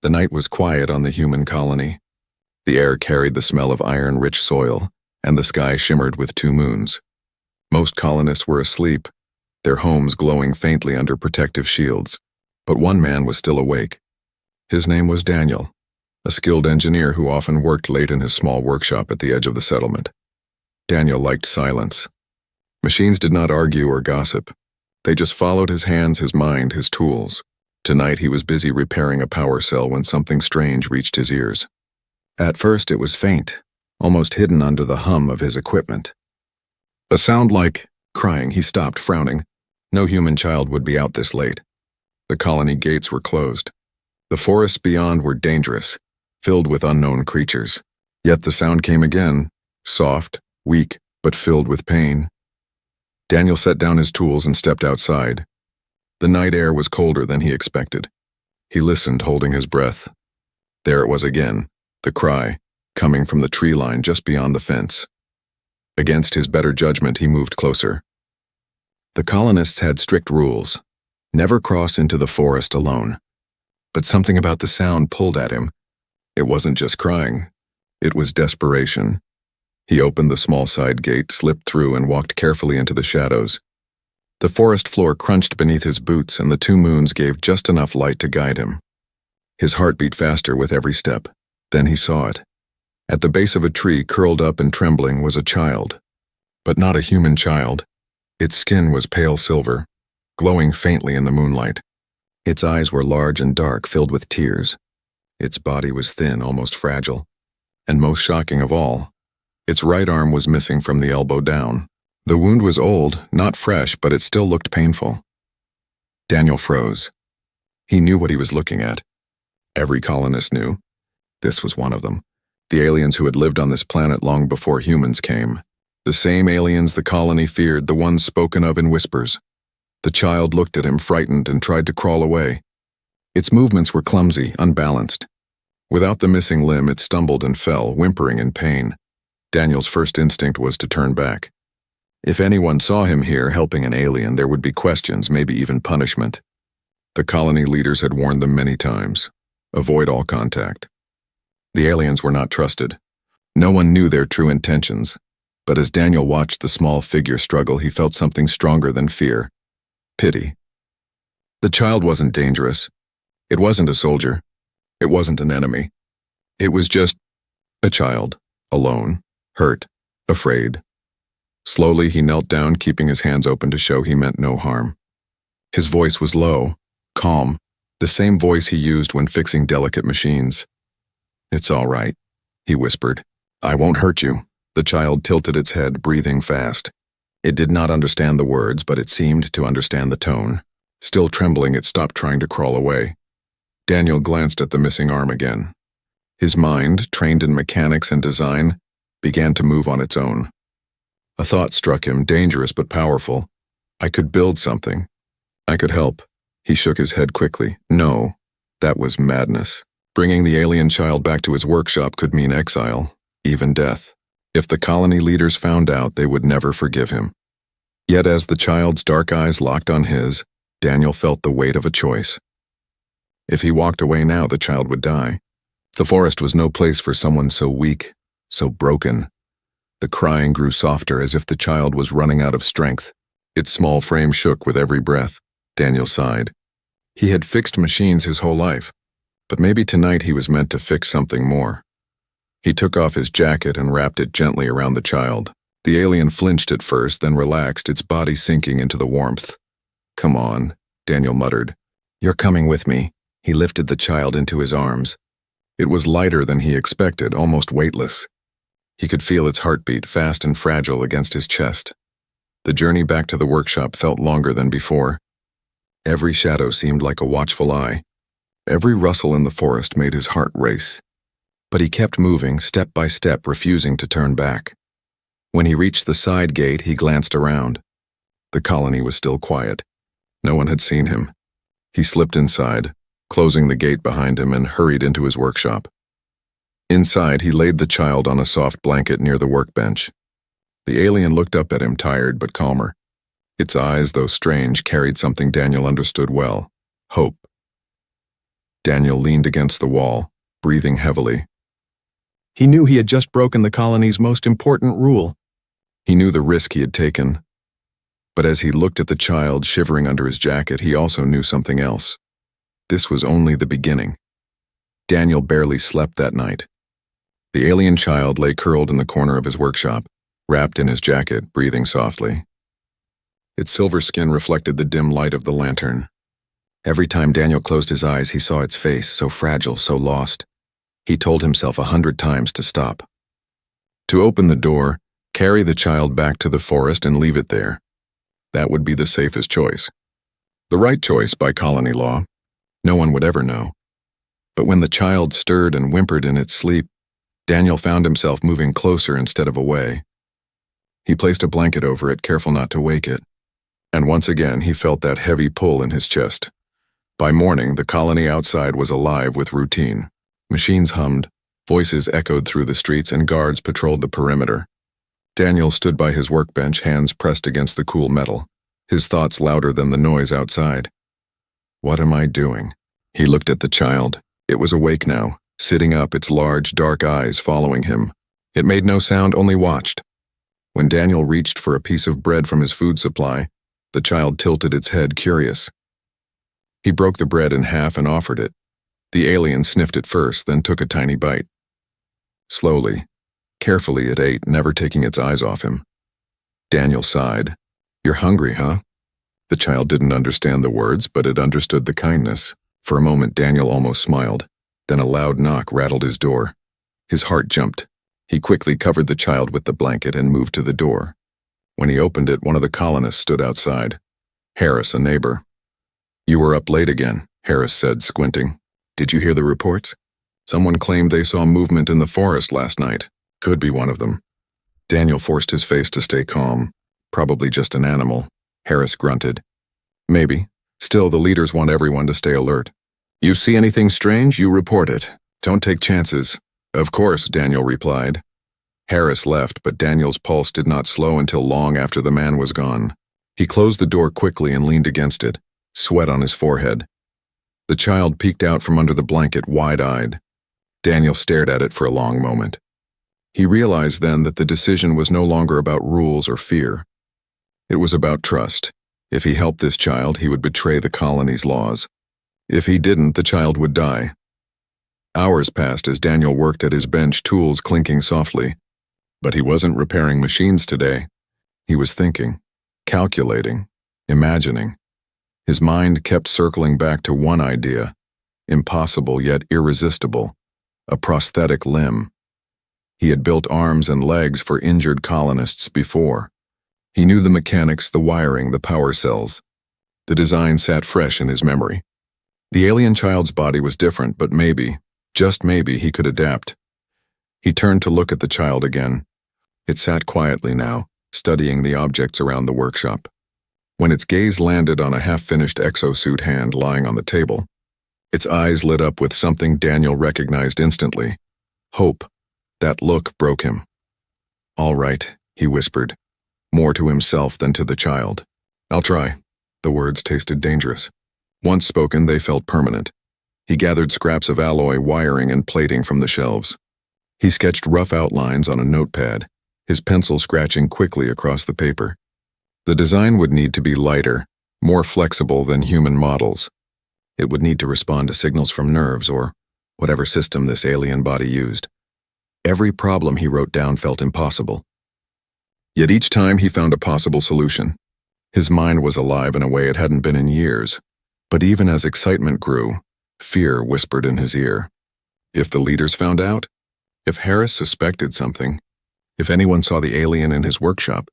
The night was quiet on the human colony. The air carried the smell of iron-rich soil, and the sky shimmered with two moons. Most colonists were asleep, their homes glowing faintly under protective shields. But one man was still awake. His name was Daniel, a skilled engineer who often worked late in his small workshop at the edge of the settlement. Daniel liked silence. Machines did not argue or gossip. They just followed his hands, his mind, his tools. Tonight he was busy repairing a power cell when something strange reached his ears. At first it was faint, almost hidden under the hum of his equipment. A sound like crying. He stopped, frowning. No human child would be out this late. The colony gates were closed. The forests beyond were dangerous, filled with unknown creatures. Yet the sound came again, soft, weak, but filled with pain. Daniel set down his tools and stepped outside. The night air was colder than he expected. He listened, holding his breath. There it was again, the cry, coming from the tree line just beyond the fence. Against his better judgment, he moved closer. The colonists had strict rules. Never cross into the forest alone. But something about the sound pulled at him. It wasn't just crying. It was desperation. He opened the small side gate, slipped through, and walked carefully into the shadows. The forest floor crunched beneath his boots, and the two moons gave just enough light to guide him. His heart beat faster with every step. Then he saw it. At the base of a tree, curled up and trembling, was a child. But not a human child. Its skin was pale silver, glowing faintly in the moonlight. Its eyes were large and dark, filled with tears. Its body was thin, almost fragile. And most shocking of all, its right arm was missing from the elbow down. The wound was old, not fresh, but it still looked painful. Daniel froze. He knew what he was looking at. Every colonist knew. This was one of them. The aliens who had lived on this planet long before humans came. The same aliens the colony feared, the ones spoken of in whispers. The child looked at him, frightened, and tried to crawl away. Its movements were clumsy, unbalanced. Without the missing limb, it stumbled and fell, whimpering in pain. Daniel's first instinct was to turn back. If anyone saw him here helping an alien, there would be questions, maybe even punishment. The colony leaders had warned them many times. Avoid all contact. The aliens were not trusted. No one knew their true intentions. But as Daniel watched the small figure struggle, he felt something stronger than fear. Pity. The child wasn't dangerous. It wasn't a soldier. It wasn't an enemy. It was just a child, alone, hurt, afraid. Slowly he knelt down, keeping his hands open to show he meant no harm. His voice was low, calm, the same voice he used when fixing delicate machines. "It's all right," he whispered. "I won't hurt you." The child tilted its head, breathing fast. It did not understand the words, but it seemed to understand the tone. Still trembling, it stopped trying to crawl away. Daniel glanced at the missing arm again. His mind, trained in mechanics and design, began to move on its own. A thought struck him, dangerous but powerful. I could build something. I could help. He shook his head quickly. No, that was madness. Bringing the alien child back to his workshop could mean exile, even death. If the colony leaders found out, they would never forgive him. Yet as the child's dark eyes locked on his, Daniel felt the weight of a choice. If he walked away now, the child would die. The forest was no place for someone so weak, so broken. The crying grew softer, as if the child was running out of strength. Its small frame shook with every breath. Daniel sighed. He had fixed machines his whole life, but maybe tonight he was meant to fix something more. He took off his jacket and wrapped it gently around the child. The alien flinched at first, then relaxed, its body sinking into the warmth. "Come on," Daniel muttered. "You're coming with me." He lifted the child into his arms. It was lighter than he expected, almost weightless. He could feel its heartbeat, fast and fragile, against his chest. The journey back to the workshop felt longer than before. Every shadow seemed like a watchful eye. Every rustle in the forest made his heart race. But he kept moving, step by step, refusing to turn back. When he reached the side gate, he glanced around. The colony was still quiet. No one had seen him. He slipped inside, closing the gate behind him, and hurried into his workshop. Inside, he laid the child on a soft blanket near the workbench. The alien looked up at him, tired but calmer. Its eyes, though strange, carried something Daniel understood well: hope. Daniel leaned against the wall, breathing heavily. He knew he had just broken the colony's most important rule. He knew the risk he had taken. But as he looked at the child shivering under his jacket, he also knew something else. This was only the beginning. Daniel barely slept that night. The alien child lay curled in the corner of his workshop, wrapped in his jacket, breathing softly. Its silver skin reflected the dim light of the lantern. Every time Daniel closed his eyes, he saw its face, so fragile, so lost. He told himself 100 times to stop. To open the door, carry the child back to the forest and leave it there. That would be the safest choice. The right choice by colony law. No one would ever know. But when the child stirred and whimpered in its sleep, Daniel found himself moving closer instead of away. He placed a blanket over it, careful not to wake it. And once again, he felt that heavy pull in his chest. By morning, the colony outside was alive with routine. Machines hummed, voices echoed through the streets, and guards patrolled the perimeter. Daniel stood by his workbench, hands pressed against the cool metal, his thoughts louder than the noise outside. What am I doing? He looked at the child. It was awake now, sitting up, its large, dark eyes following him. It made no sound, only watched. When Daniel reached for a piece of bread from his food supply, the child tilted its head, curious. He broke the bread in half and offered it. The alien sniffed it first, then took a tiny bite. Slowly, carefully it ate, never taking its eyes off him. Daniel sighed. You're hungry, huh? The child didn't understand the words, but it understood the kindness. For a moment, Daniel almost smiled. Then a loud knock rattled his door. His heart jumped. He quickly covered the child with the blanket and moved to the door. When he opened it, one of the colonists stood outside. Harris, a neighbor. You were up late again, Harris said, squinting. Did you hear the reports? Someone claimed they saw movement in the forest last night. Could be one of them. Daniel forced his face to stay calm. Probably just an animal. Harris grunted. Maybe. Still, the leaders want everyone to stay alert. You see anything strange, you report it. Don't take chances. Of course, Daniel replied. Harris left, but Daniel's pulse did not slow until long after the man was gone. He closed the door quickly and leaned against it, sweat on his forehead. The child peeked out from under the blanket, wide-eyed. Daniel stared at it for a long moment. He realized then that the decision was no longer about rules or fear. It was about trust. If he helped this child, he would betray the colony's laws. If he didn't, the child would die. Hours passed as Daniel worked at his bench, tools clinking softly. But he wasn't repairing machines today. He was thinking, calculating, imagining. His mind kept circling back to one idea, impossible yet irresistible, a prosthetic limb. He had built arms and legs for injured colonists before. He knew the mechanics, the wiring, the power cells. The design sat fresh in his memory. The alien child's body was different, but maybe, just maybe, he could adapt. He turned to look at the child again. It sat quietly now, studying the objects around the workshop. When its gaze landed on a half-finished exosuit hand lying on the table, its eyes lit up with something Daniel recognized instantly. Hope. That look broke him. All right, he whispered, more to himself than to the child. I'll try. The words tasted dangerous. Once spoken, they felt permanent. He gathered scraps of alloy, wiring, and plating from the shelves. He sketched rough outlines on a notepad, his pencil scratching quickly across the paper. The design would need to be lighter, more flexible than human models. It would need to respond to signals from nerves or whatever system this alien body used. Every problem he wrote down felt impossible. Yet each time he found a possible solution. His mind was alive in a way it hadn't been in years. But even as excitement grew, fear whispered in his ear. If the leaders found out? If Harris suspected something? If anyone saw the alien in his workshop?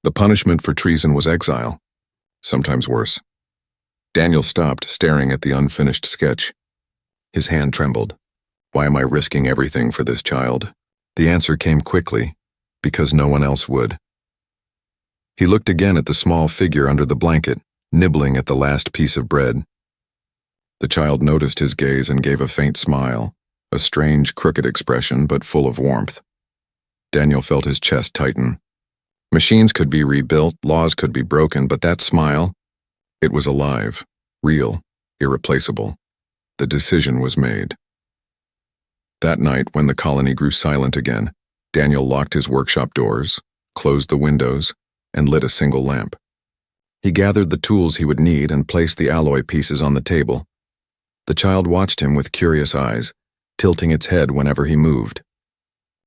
The punishment for treason was exile. Sometimes worse. Daniel stopped, staring at the unfinished sketch. His hand trembled. Why am I risking everything for this child? The answer came quickly, because no one else would. He looked again at the small figure under the blanket, nibbling at the last piece of bread. The child noticed his gaze and gave a faint smile, a strange, crooked expression, but full of warmth. Daniel felt his chest tighten. Machines could be rebuilt, laws could be broken, but that smile, it was alive, real, irreplaceable. The decision was made. That night, when the colony grew silent again, Daniel locked his workshop doors, closed the windows, and lit a single lamp. He gathered the tools he would need and placed the alloy pieces on the table. The child watched him with curious eyes, tilting its head whenever he moved.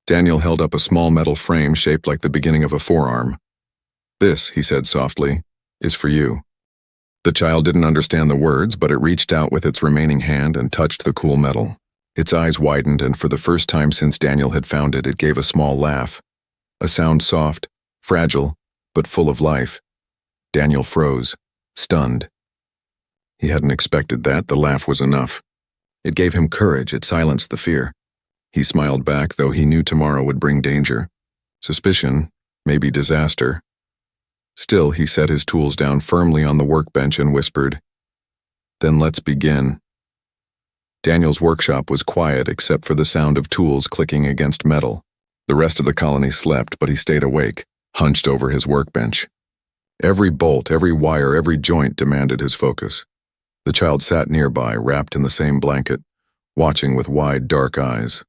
Daniel held up a small metal frame shaped like the beginning of a forearm. "This," he said softly, "is for you." The child didn't understand the words, but it reached out with its remaining hand and touched the cool metal. Its eyes widened, and for the first time since Daniel had found it, it gave a small laugh. A sound soft, fragile, but full of life. Daniel froze, stunned. He hadn't expected that. The laugh was enough. It gave him courage. It silenced the fear. He smiled back, though he knew tomorrow would bring danger. Suspicion, maybe disaster. Still, he set his tools down firmly on the workbench and whispered, "Then let's begin." Daniel's workshop was quiet except for the sound of tools clicking against metal. The rest of the colony slept, but he stayed awake, hunched over his workbench. Every bolt, every wire, every joint demanded his focus. The child sat nearby, wrapped in the same blanket, watching with wide, dark eyes.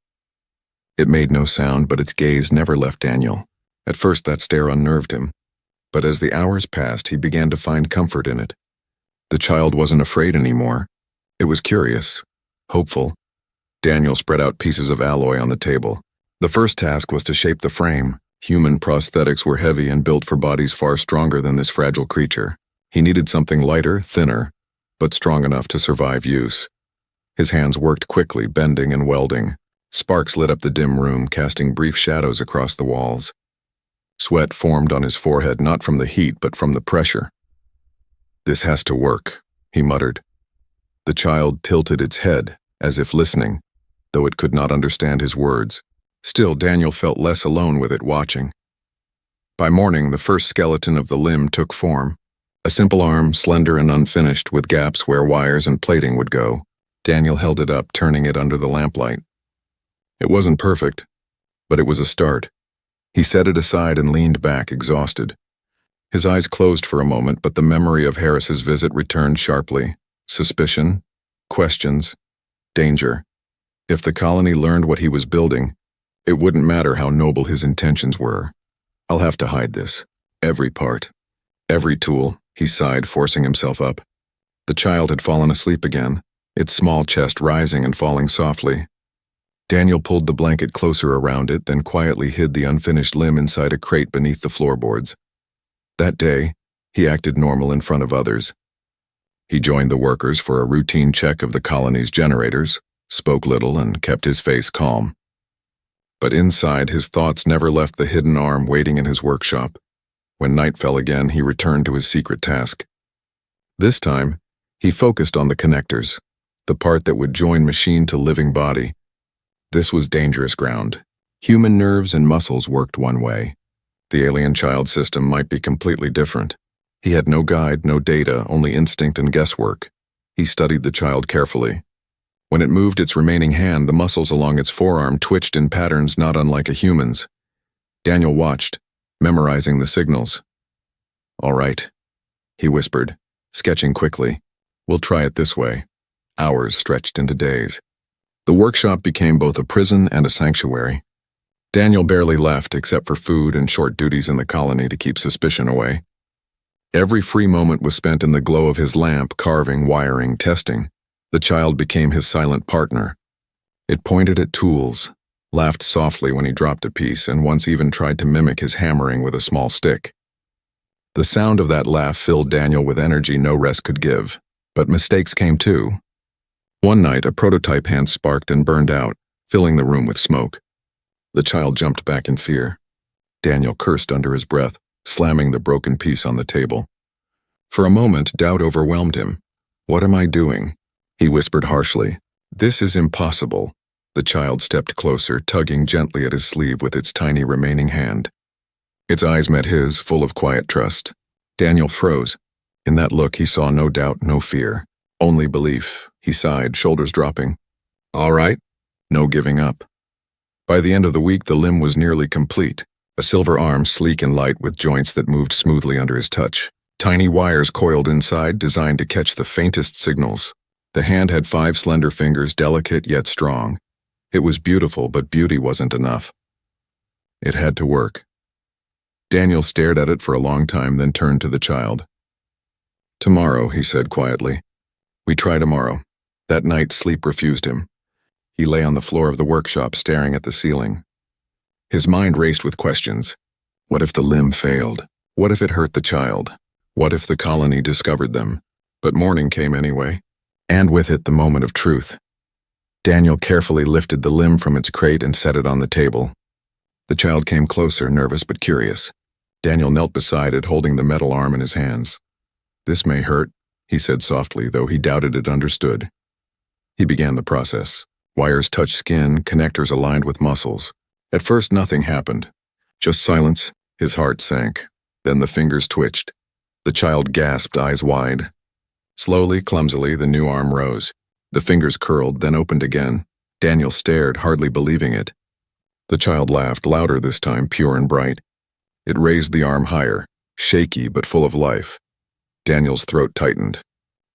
It made no sound, but its gaze never left Daniel. At first, that stare unnerved him. But as the hours passed, he began to find comfort in it. The child wasn't afraid anymore. It was curious, hopeful. Daniel spread out pieces of alloy on the table. The first task was to shape the frame. Human prosthetics were heavy and built for bodies far stronger than this fragile creature. He needed something lighter, thinner, but strong enough to survive use. His hands worked quickly, bending and welding. Sparks lit up the dim room, casting brief shadows across the walls. Sweat formed on his forehead, not from the heat, but from the pressure. "This has to work," he muttered. The child tilted its head, as if listening, though it could not understand his words. Still, Daniel felt less alone with it, watching. By morning, the first skeleton of the limb took form. A simple arm, slender and unfinished, with gaps where wires and plating would go. Daniel held it up, turning it under the lamplight. It wasn't perfect, but it was a start. He set it aside and leaned back, exhausted. His eyes closed for a moment, but the memory of Harris's visit returned sharply. Suspicion, questions, danger. If the colony learned what he was building, it wouldn't matter how noble his intentions were. "I'll have to hide this. Every part. Every tool," he sighed, forcing himself up. The child had fallen asleep again, its small chest rising and falling softly. Daniel pulled the blanket closer around it, then quietly hid the unfinished limb inside a crate beneath the floorboards. That day, he acted normal in front of others. He joined the workers for a routine check of the colony's generators, spoke little, and kept his face calm. But inside, his thoughts never left the hidden arm waiting in his workshop. When night fell again, he returned to his secret task. This time, he focused on the connectors, the part that would join machine to living body. This was dangerous ground. Human nerves and muscles worked one way. The alien child system might be completely different. He had no guide, no data, only instinct and guesswork. He studied the child carefully. When it moved its remaining hand, the muscles along its forearm twitched in patterns not unlike a human's. Daniel watched, memorizing the signals. "All right," he whispered, sketching quickly. "We'll try it this way." Hours stretched into days. The workshop became both a prison and a sanctuary. Daniel barely left except for food and short duties in the colony to keep suspicion away. Every free moment was spent in the glow of his lamp, carving, wiring, testing. The child became his silent partner. It pointed at tools, laughed softly when he dropped a piece, and once even tried to mimic his hammering with a small stick. The sound of that laugh filled Daniel with energy no rest could give, but mistakes came too. One night, a prototype hand sparked and burned out, filling the room with smoke. The child jumped back in fear. Daniel cursed under his breath, slamming the broken piece on the table. For a moment, doubt overwhelmed him. "What am I doing?" he whispered harshly. "This is impossible." The child stepped closer, tugging gently at his sleeve with its tiny remaining hand. Its eyes met his, full of quiet trust. Daniel froze. In that look, he saw no doubt, no fear. Only belief. He sighed, shoulders dropping. "All right." No giving up. By the end of the week, the limb was nearly complete. A silver arm, sleek and light, with joints that moved smoothly under his touch. Tiny wires coiled inside, designed to catch the faintest signals. The hand had 5 slender fingers, delicate yet strong. It was beautiful, but beauty wasn't enough. It had to work. Daniel stared at it for a long time, then turned to the child. "Tomorrow," he said quietly. "We try tomorrow." That night, sleep refused him. He lay on the floor of the workshop, staring at the ceiling. His mind raced with questions. What if the limb failed? What if it hurt the child? What if the colony discovered them? But morning came anyway, and with it the moment of truth. Daniel carefully lifted the limb from its crate and set it on the table. The child came closer, nervous but curious. Daniel knelt beside it, holding the metal arm in his hands. "This may hurt," he said softly, though he doubted it understood. He began the process. Wires touched skin, connectors aligned with muscles. At first nothing happened. Just silence. His heart sank. Then the fingers twitched. The child gasped, eyes wide. Slowly, clumsily, the new arm rose. The fingers curled, then opened again. Daniel stared, hardly believing it. The child laughed, louder this time, pure and bright. It raised the arm higher, shaky but full of life. Daniel's throat tightened.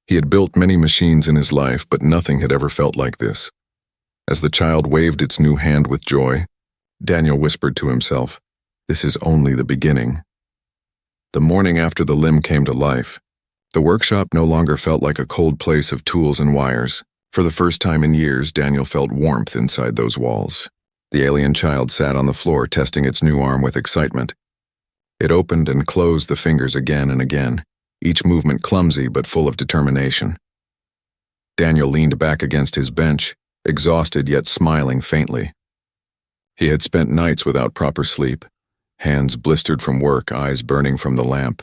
He had built many machines in his life, but nothing had ever felt like this. As the child waved its new hand with joy, Daniel whispered to himself, "This is only the beginning." The morning after the limb came to life, the workshop no longer felt like a cold place of tools and wires. For the first time in years, Daniel felt warmth inside those walls. The alien child sat on the floor, testing its new arm with excitement. It opened and closed the fingers again and again, each movement clumsy but full of determination. Daniel leaned back against his bench, exhausted yet smiling faintly. He had spent nights without proper sleep, hands blistered from work, eyes burning from the lamp.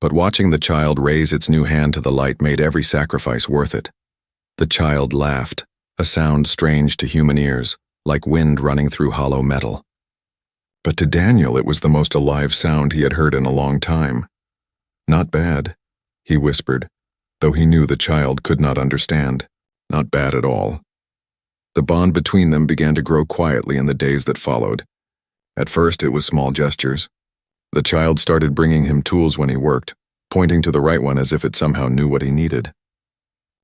But watching the child raise its new hand to the light made every sacrifice worth it. The child laughed, a sound strange to human ears, like wind running through hollow metal. But to Daniel it was the most alive sound he had heard in a long time. "Not bad," he whispered, though he knew the child could not understand. Not bad at all. The bond between them began to grow quietly in the days that followed. At first it was small gestures. The child started bringing him tools when he worked, pointing to the right one as if it somehow knew what he needed.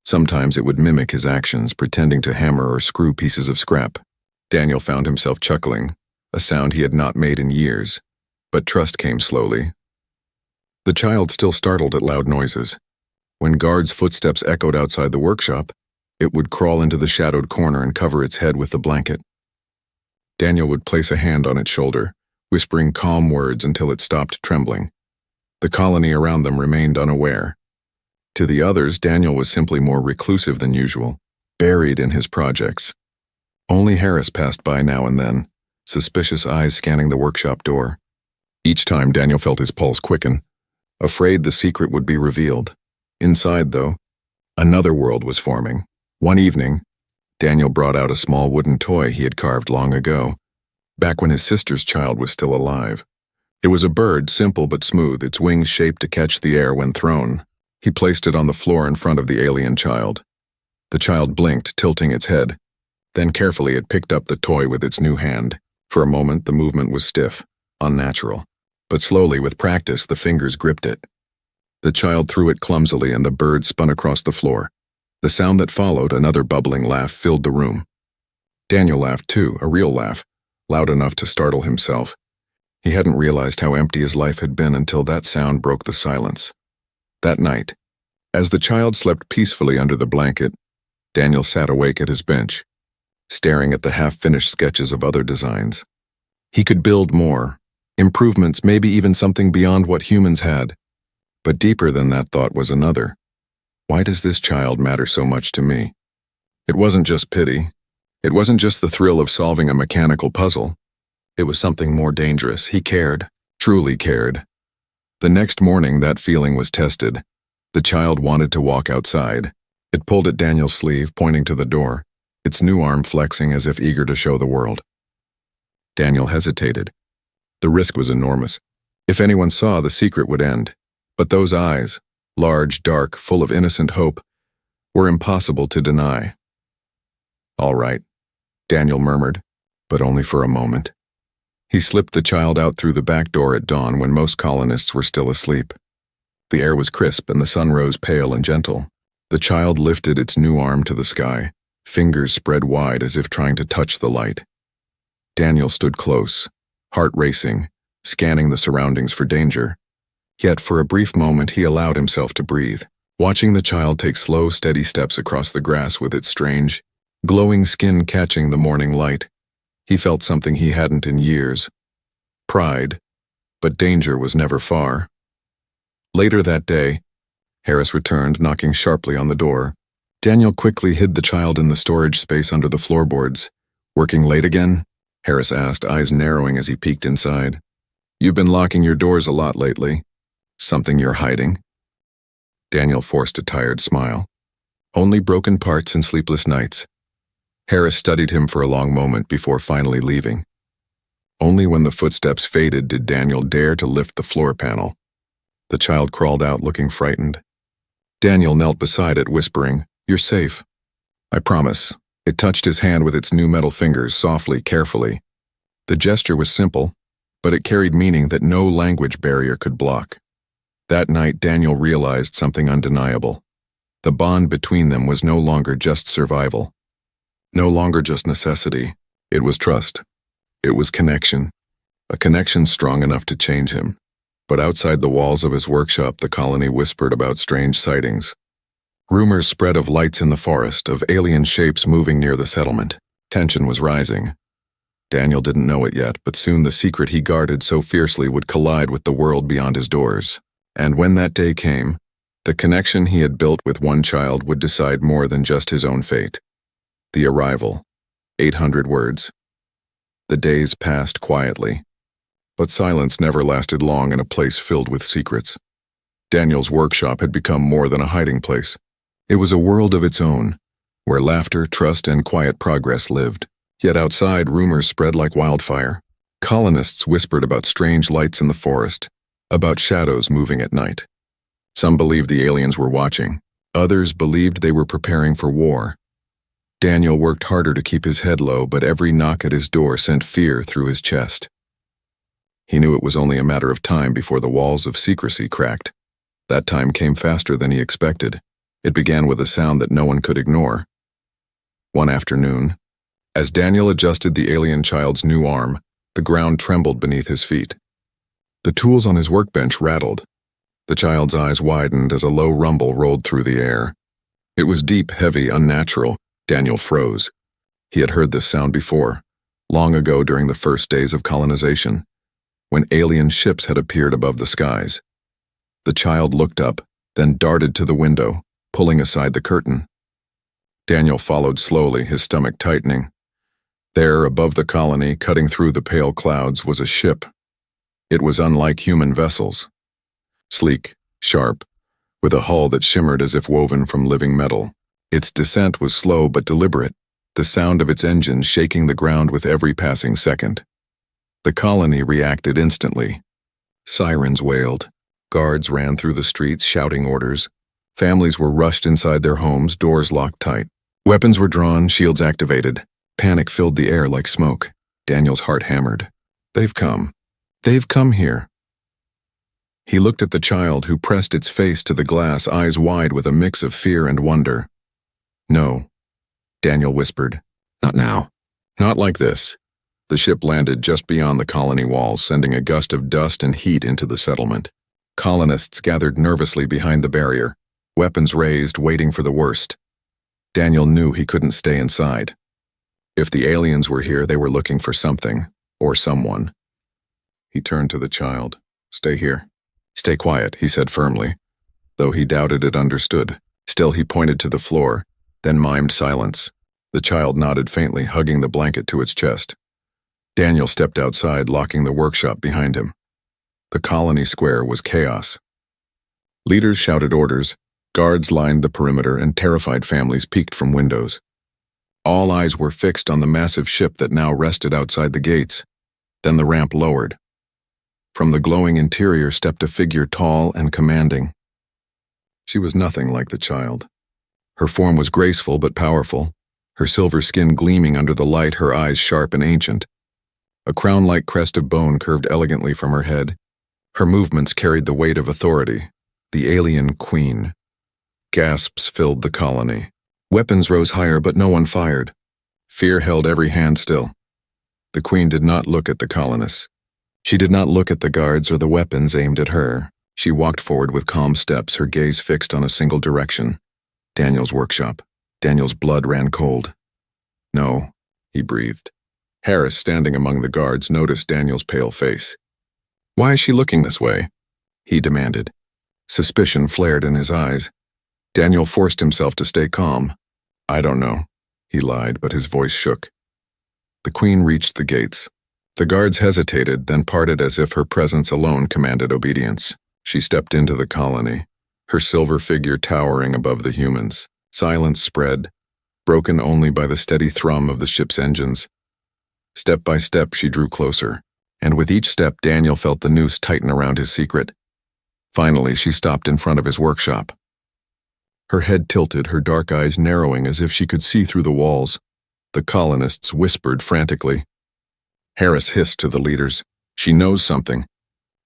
Sometimes it would mimic his actions, pretending to hammer or screw pieces of scrap. Daniel found himself chuckling, a sound he had not made in years, but trust came slowly. The child still startled at loud noises. When guards' footsteps echoed outside the workshop, it would crawl into the shadowed corner and cover its head with the blanket. Daniel would place a hand on its shoulder, whispering calm words until it stopped trembling. The colony around them remained unaware. To the others, Daniel was simply more reclusive than usual, buried in his projects. Only Harris passed by now and then, suspicious eyes scanning the workshop door. Each time Daniel felt his pulse quicken, afraid the secret would be revealed. Inside, though, another world was forming. One evening, Daniel brought out a small wooden toy he had carved long ago, back when his sister's child was still alive. It was a bird, simple but smooth, its wings shaped to catch the air when thrown. He placed it on the floor in front of the alien child. The child blinked, tilting its head. Then carefully it picked up the toy with its new hand. For a moment the movement was stiff, unnatural. But slowly, with practice, the fingers gripped it. The child threw it clumsily and the bird spun across the floor. The sound that followed, another bubbling laugh, filled the room. Daniel laughed too, a real laugh, loud enough to startle himself. He hadn't realized how empty his life had been until that sound broke the silence. That night, as the child slept peacefully under the blanket, Daniel sat awake at his bench, staring at the half-finished sketches of other designs. He could build more, improvements, maybe even something beyond what humans had. But deeper than that thought was another. Why does this child matter so much to me? It wasn't just pity. It wasn't just the thrill of solving a mechanical puzzle. It was something more dangerous. He cared, truly cared. The next morning, that feeling was tested. The child wanted to walk outside. It pulled at Daniel's sleeve, pointing to the door, its new arm flexing as if eager to show the world. Daniel hesitated. The risk was enormous. If anyone saw, the secret would end. But those eyes, large, dark, full of innocent hope, were impossible to deny. "All right," Daniel murmured, but only for a moment. He slipped the child out through the back door at dawn when most colonists were still asleep. The air was crisp and the sun rose pale and gentle. The child lifted its new arm to the sky, fingers spread wide as if trying to touch the light. Daniel stood close, heart racing, scanning the surroundings for danger. Yet for a brief moment he allowed himself to breathe, watching the child take slow, steady steps across the grass with its strange, glowing skin catching the morning light. He felt something he hadn't in years. Pride, but danger was never far. Later that day, Harris returned, knocking sharply on the door. Daniel quickly hid the child in the storage space under the floorboards. "Working late again?" Harris asked, eyes narrowing as he peeked inside. "You've been locking your doors a lot lately. Something you're hiding?" Daniel forced a tired smile. "Only broken parts and sleepless nights." Harris studied him for a long moment before finally leaving. Only when the footsteps faded did Daniel dare to lift the floor panel. The child crawled out looking frightened. Daniel knelt beside it, whispering, "You're safe. I promise." It touched his hand with its new metal fingers, softly, carefully. The gesture was simple, but it carried meaning that no language barrier could block. That night, Daniel realized something undeniable. The bond between them was no longer just survival. No longer just necessity. It was trust. It was connection. A connection strong enough to change him. But outside the walls of his workshop, the colony whispered about strange sightings. Rumors spread of lights in the forest, of alien shapes moving near the settlement. Tension was rising. Daniel didn't know it yet, but soon the secret he guarded so fiercely would collide with the world beyond his doors. And when that day came, the connection he had built with one child would decide more than just his own fate. The arrival. 800 words. The days passed quietly. But silence never lasted long in a place filled with secrets. Daniel's workshop had become more than a hiding place. It was a world of its own, where laughter, trust, and quiet progress lived. Yet outside, rumors spread like wildfire. Colonists whispered about strange lights in the forest, about shadows moving at night. Some believed the aliens were watching. Others believed they were preparing for war. Daniel worked harder to keep his head low, but every knock at his door sent fear through his chest. He knew it was only a matter of time before the walls of secrecy cracked. That time came faster than he expected. It began with a sound that no one could ignore. One afternoon, as Daniel adjusted the alien child's new arm, the ground trembled beneath his feet. The tools on his workbench rattled. The child's eyes widened as a low rumble rolled through the air. It was deep, heavy, unnatural. Daniel froze. He had heard this sound before, long ago during the first days of colonization, when alien ships had appeared above the skies. The child looked up, then darted to the window, pulling aside the curtain. Daniel followed slowly, his stomach tightening. There, above the colony, cutting through the pale clouds, was a ship. It was unlike human vessels. Sleek, sharp, with a hull that shimmered as if woven from living metal. Its descent was slow but deliberate, the sound of its engines shaking the ground with every passing second. The colony reacted instantly. Sirens wailed. Guards ran through the streets shouting orders. Families were rushed inside their homes, doors locked tight. Weapons were drawn, shields activated. Panic filled the air like smoke. Daniel's heart hammered. They've come. They've come here. He looked at the child, who pressed its face to the glass, eyes wide with a mix of fear and wonder. "No," Daniel whispered. "Not now. Not like this." The ship landed just beyond the colony walls, sending a gust of dust and heat into the settlement. Colonists gathered nervously behind the barrier, weapons raised, waiting for the worst. Daniel knew he couldn't stay inside. If the aliens were here, they were looking for something, or someone. He turned to the child. "Stay here. Stay quiet," he said firmly, though he doubted it understood. Still, he pointed to the floor, then mimed silence. The child nodded faintly, hugging the blanket to its chest. Daniel stepped outside, locking the workshop behind him. The colony square was chaos. Leaders shouted orders, guards lined the perimeter, and terrified families peeked from windows. All eyes were fixed on the massive ship that now rested outside the gates. Then the ramp lowered. From the glowing interior stepped a figure tall and commanding. She was nothing like the child. Her form was graceful but powerful, her silver skin gleaming under the light, her eyes sharp and ancient. A crown-like crest of bone curved elegantly from her head. Her movements carried the weight of authority, the alien queen. Gasps filled the colony. Weapons rose higher, but no one fired. Fear held every hand still. The Queen did not look at the colonists. She did not look at the guards or the weapons aimed at her. She walked forward with calm steps, her gaze fixed on a single direction. Daniel's workshop. Daniel's blood ran cold. "No," he breathed. Harris, standing among the guards, noticed Daniel's pale face. "Why is she looking this way?" he demanded. Suspicion flared in his eyes. Daniel forced himself to stay calm. "I don't know," he lied, but his voice shook. The Queen reached the gates. The guards hesitated, then parted as if her presence alone commanded obedience. She stepped into the colony, her silver figure towering above the humans. Silence spread, broken only by the steady thrum of the ship's engines. Step by step, she drew closer, and with each step, Daniel felt the noose tighten around his secret. Finally, she stopped in front of his workshop. Her head tilted, her dark eyes narrowing as if she could see through the walls. The colonists whispered frantically. Harris hissed to the leaders. "She knows something.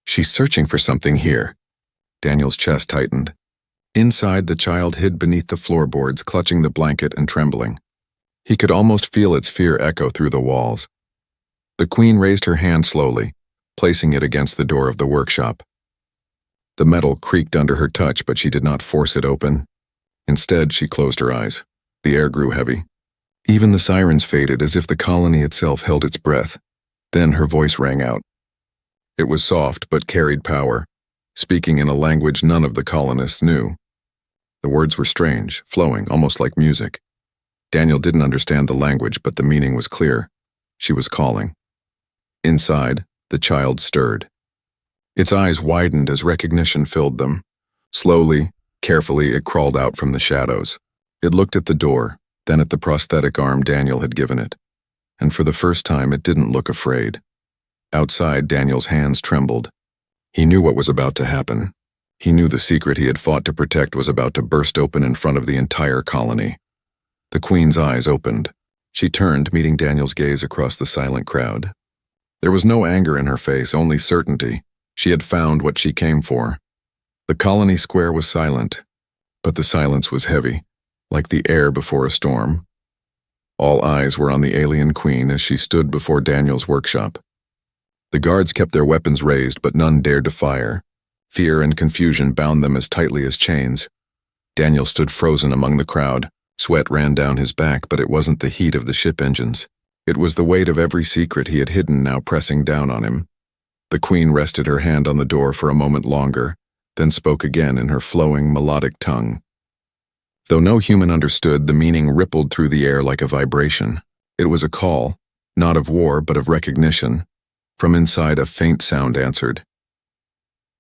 She's searching for something here." Daniel's chest tightened. Inside, the child hid beneath the floorboards, clutching the blanket and trembling. He could almost feel its fear echo through the walls. The Queen raised her hand slowly, placing it against the door of the workshop. The metal creaked under her touch, but she did not force it open. Instead, she closed her eyes. The air grew heavy. Even the sirens faded, as if the colony itself held its breath. Then her voice rang out. It was soft, but carried power, speaking in a language none of the colonists knew. The words were strange, flowing, almost like music. Daniel didn't understand the language, but the meaning was clear. She was calling. Inside, the child stirred. Its eyes widened as recognition filled them. Slowly, carefully, it crawled out from the shadows. It looked at the door, then at the prosthetic arm Daniel had given it. And for the first time, it didn't look afraid. Outside, Daniel's hands trembled. He knew what was about to happen. He knew the secret he had fought to protect was about to burst open in front of the entire colony. The Queen's eyes opened. She turned, meeting Daniel's gaze across the silent crowd. There was no anger in her face, only certainty. She had found what she came for. The colony square was silent, but the silence was heavy, like the air before a storm. All eyes were on the alien Queen as she stood before Daniel's workshop. The guards kept their weapons raised, but none dared to fire. Fear and confusion bound them as tightly as chains. Daniel stood frozen among the crowd. Sweat ran down his back, but it wasn't the heat of the ship engines. It was the weight of every secret he had hidden now pressing down on him. The Queen rested her hand on the door for a moment longer, then spoke again in her flowing, melodic tongue. Though no human understood, the meaning rippled through the air like a vibration. It was a call, not of war, but of recognition. From inside, a faint sound answered.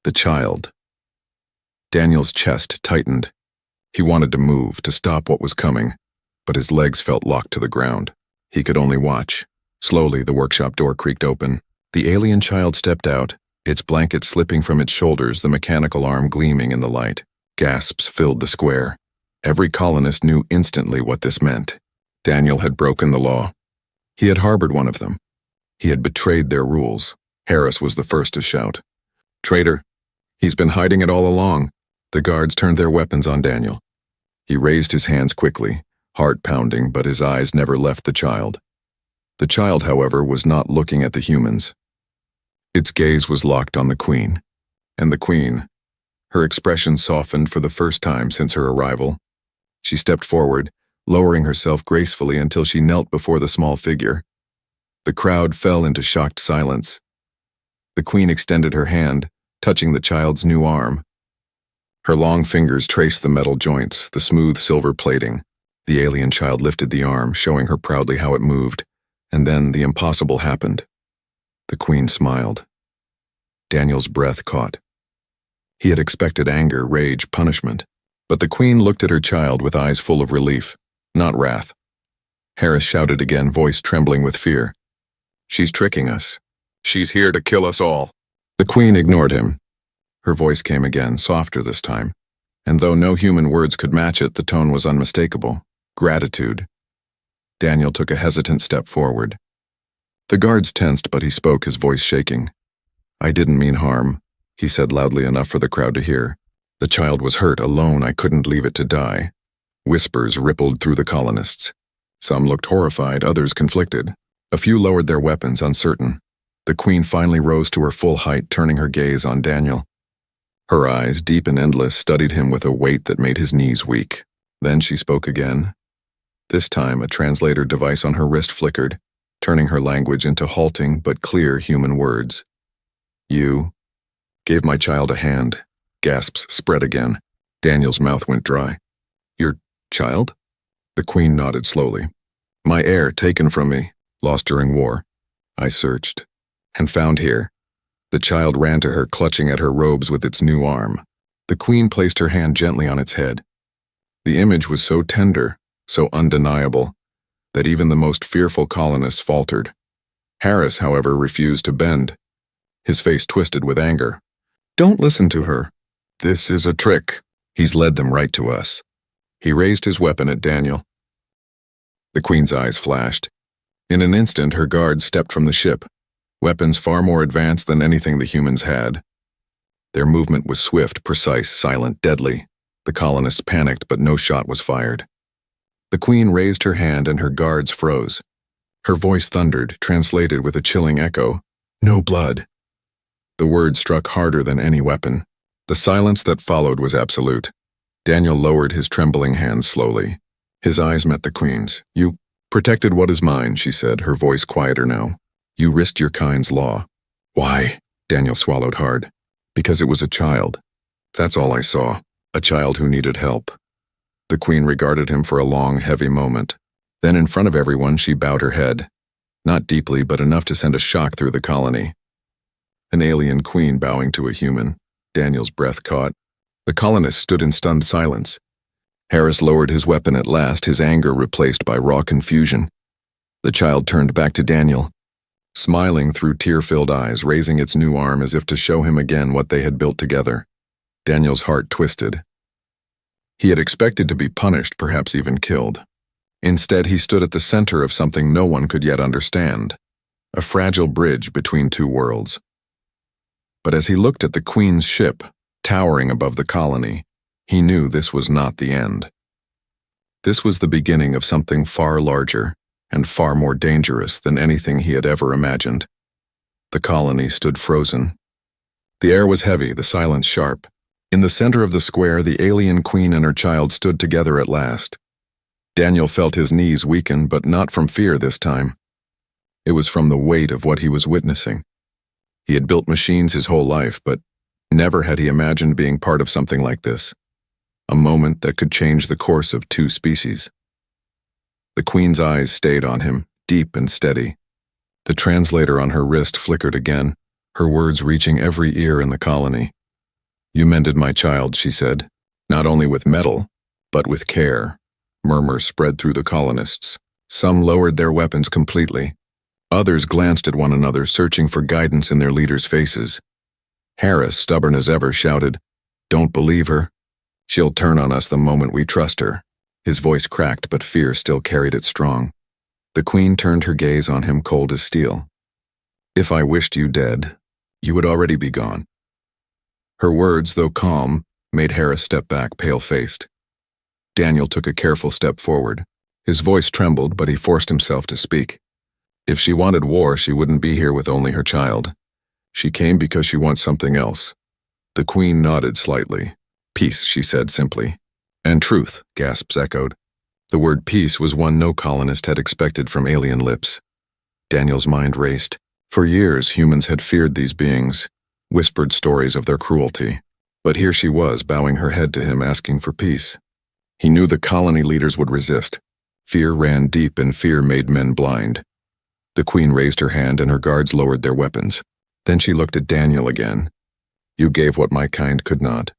The child. Daniel's chest tightened. He wanted to move, to stop what was coming, but his legs felt locked to the ground. He could only watch. Slowly, the workshop door creaked open. The alien child stepped out, its blanket slipping from its shoulders, the mechanical arm gleaming in the light. Gasps filled the square. Every colonist knew instantly what this meant. Daniel had broken the law. He had harbored one of them. He had betrayed their rules. Harris was the first to shout. "Traitor! He's been hiding it all along." The guards turned their weapons on Daniel. He raised his hands quickly, heart pounding, but his eyes never left the child. The child, however, was not looking at the humans. Its gaze was locked on the Queen. And the Queen, her expression softened for the first time since her arrival. She stepped forward, lowering herself gracefully until she knelt before the small figure. The crowd fell into shocked silence. The Queen extended her hand, touching the child's new arm. Her long fingers traced the metal joints, the smooth silver plating. The alien child lifted the arm, showing her proudly how it moved, and then the impossible happened. The Queen smiled. Daniel's breath caught. He had expected anger, rage, punishment, but the Queen looked at her child with eyes full of relief, not wrath. Harris shouted again, voice trembling with fear. "She's tricking us. She's here to kill us all." The Queen ignored him. Her voice came again, softer this time, and though no human words could match it, the tone was unmistakable. Gratitude. Daniel took a hesitant step forward. The guards tensed, but he spoke, his voice shaking. "I didn't mean harm," he said loudly enough for the crowd to hear. The child was hurt, alone. I couldn't leave it to die. Whispers rippled through the colonists. Some looked horrified, others conflicted. A few lowered their weapons, uncertain. The Queen finally rose to her full height, turning her gaze on Daniel. Her eyes, deep and endless, studied him with a weight that made his knees weak. Then she spoke again. This time, a translator device on her wrist flickered, turning her language into halting but clear human words. You gave my child a hand. Gasps spread again. Daniel's mouth went dry. Your child? The Queen nodded slowly. My heir, taken from me, lost during war. I searched, and found here. The child ran to her, clutching at her robes with its new arm. The Queen placed her hand gently on its head. The image was so tender, so undeniable, that even the most fearful colonists faltered. Harris, however, refused to bend. His face twisted with anger. Don't listen to her. This is a trick. He's led them right to us. He raised his weapon at Daniel. The Queen's eyes flashed. In an instant, her guards stepped from the ship, weapons far more advanced than anything the humans had. Their movement was swift, precise, silent, deadly. The colonists panicked, but no shot was fired. The Queen raised her hand and her guards froze. Her voice thundered, translated with a chilling echo. No blood. The word struck harder than any weapon. The silence that followed was absolute. Daniel lowered his trembling hands slowly. His eyes met the Queen's. You protected what is mine, she said, her voice quieter now. You risked your kind's law. Why? Daniel swallowed hard. Because it was a child. That's all I saw. A child who needed help. The Queen regarded him for a long, heavy moment. Then in front of everyone, she bowed her head. Not deeply, but enough to send a shock through the colony. An alien queen bowing to a human. Daniel's breath caught. The colonists stood in stunned silence. Harris lowered his weapon at last, his anger replaced by raw confusion. The child turned back to Daniel, smiling through tear-filled eyes, raising its new arm as if to show him again what they had built together. Daniel's heart twisted. He had expected to be punished, perhaps even killed. Instead, he stood at the center of something no one could yet understand, a fragile bridge between two worlds. But as he looked at the Queen's ship, towering above the colony, he knew this was not the end. This was the beginning of something far larger and far more dangerous than anything he had ever imagined. The colony stood frozen. The air was heavy, the silence sharp. In the center of the square, the alien queen and her child stood together at last. Daniel felt his knees weaken, but not from fear this time. It was from the weight of what he was witnessing. He had built machines his whole life, but never had he imagined being part of something like this. A moment that could change the course of two species. The Queen's eyes stayed on him, deep and steady. The translator on her wrist flickered again, her words reaching every ear in the colony. You mended my child, she said, not only with metal, but with care. Murmurs spread through the colonists. Some lowered their weapons completely. Others glanced at one another, searching for guidance in their leaders' faces. Harris, stubborn as ever, shouted, Don't believe her. She'll turn on us the moment we trust her. His voice cracked, but fear still carried it strong. The Queen turned her gaze on him, cold as steel. If I wished you dead, you would already be gone. Her words, though calm, made Harris step back, pale-faced. Daniel took a careful step forward. His voice trembled, but he forced himself to speak. If she wanted war, she wouldn't be here with only her child. She came because she wants something else. The Queen nodded slightly. Peace, she said simply. And truth, gasps echoed. The word peace was one no colonist had expected from alien lips. Daniel's mind raced. For years, humans had feared these beings, whispered stories of their cruelty. But here she was, bowing her head to him, asking for peace. He knew the colony leaders would resist. Fear ran deep, and fear made men blind. The Queen raised her hand, and her guards lowered their weapons. Then she looked at Daniel again. You gave what my kind could not.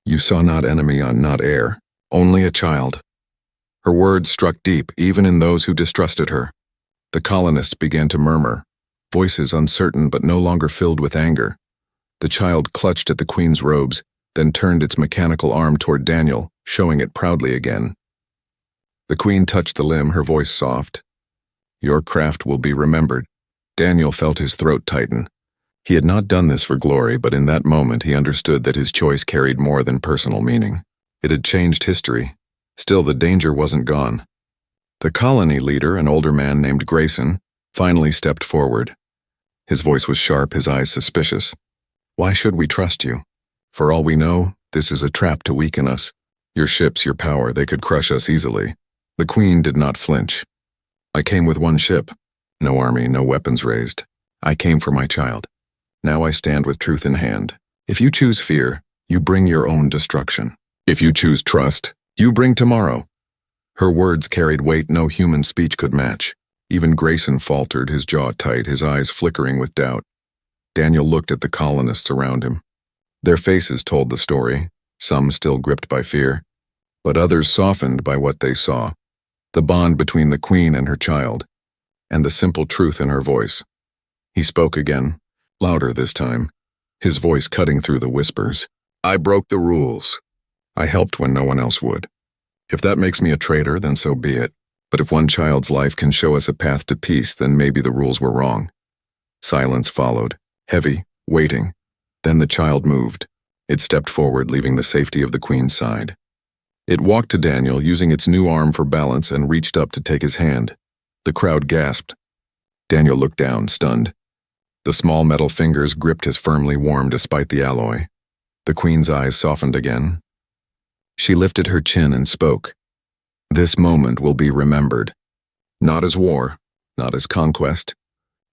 You saw not enemy on not heir, only a child. Her words struck deep, even in those who distrusted her. The colonists began to murmur, voices uncertain but no longer filled with anger. The child clutched at the Queen's robes, then turned its mechanical arm toward Daniel, showing it proudly again. The Queen touched the limb, her voice soft. Your craft will be remembered. Daniel felt his throat tighten. He had not done this for glory, but in that moment he understood that his choice carried more than personal meaning. It had changed history. Still, the danger wasn't gone. The colony leader, an older man named Grayson, finally stepped forward. His voice was sharp, his eyes suspicious. "Why should we trust you? For all we know, this is a trap to weaken us. Your ships, your power, they could crush us easily." The Queen did not flinch. "I came with one ship. No army, no weapons raised. I came for my child. Now I stand with truth in hand. If you choose fear, you bring your own destruction. If you choose trust, you bring tomorrow." Her words carried weight no human speech could match. Even Grayson faltered, his jaw tight, his eyes flickering with doubt. Daniel looked at the colonists around him. Their faces told the story, some still gripped by fear, but others softened by what they saw. The bond between the Queen and her child, and the simple truth in her voice. He spoke again, louder this time, his voice cutting through the whispers. "I broke the rules. I helped when no one else would. If that makes me a traitor, then so be it. But if one child's life can show us a path to peace, then maybe the rules were wrong." Silence followed, heavy, waiting. Then the child moved. It stepped forward, leaving the safety of the Queen's side. It walked to Daniel, using its new arm for balance, and reached up to take his hand. The crowd gasped. Daniel looked down, stunned. The small metal fingers gripped his firmly warm despite the alloy. The Queen's eyes softened again. She lifted her chin and spoke. "This moment will be remembered. Not as war, not as conquest,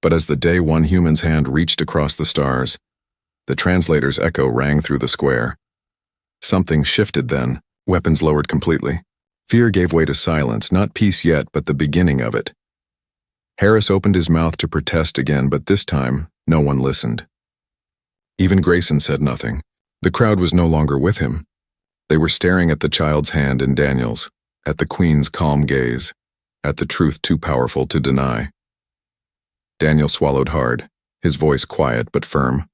but as the day one human's hand reached across the stars." The translator's echo rang through the square. Something shifted then, weapons lowered completely. Fear gave way to silence, not peace yet, but the beginning of it. Harris opened his mouth to protest again, but this time, no one listened. Even Grayson said nothing. The crowd was no longer with him. They were staring at the child's hand in Daniel's, at the Queen's calm gaze, at the truth too powerful to deny. Daniel swallowed hard, his voice quiet but firm.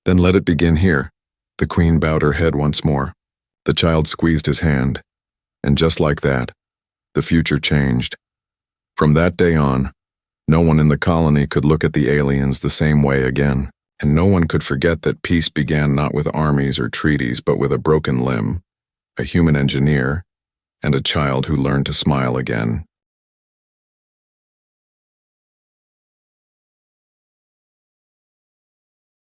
"Then let it begin here." The Queen bowed her head once more. The child squeezed his hand, and just like that, the future changed. From that day on, no one in the colony could look at the aliens the same way again, and no one could forget that peace began not with armies or treaties, but with a broken limb, a human engineer, and a child who learned to smile again.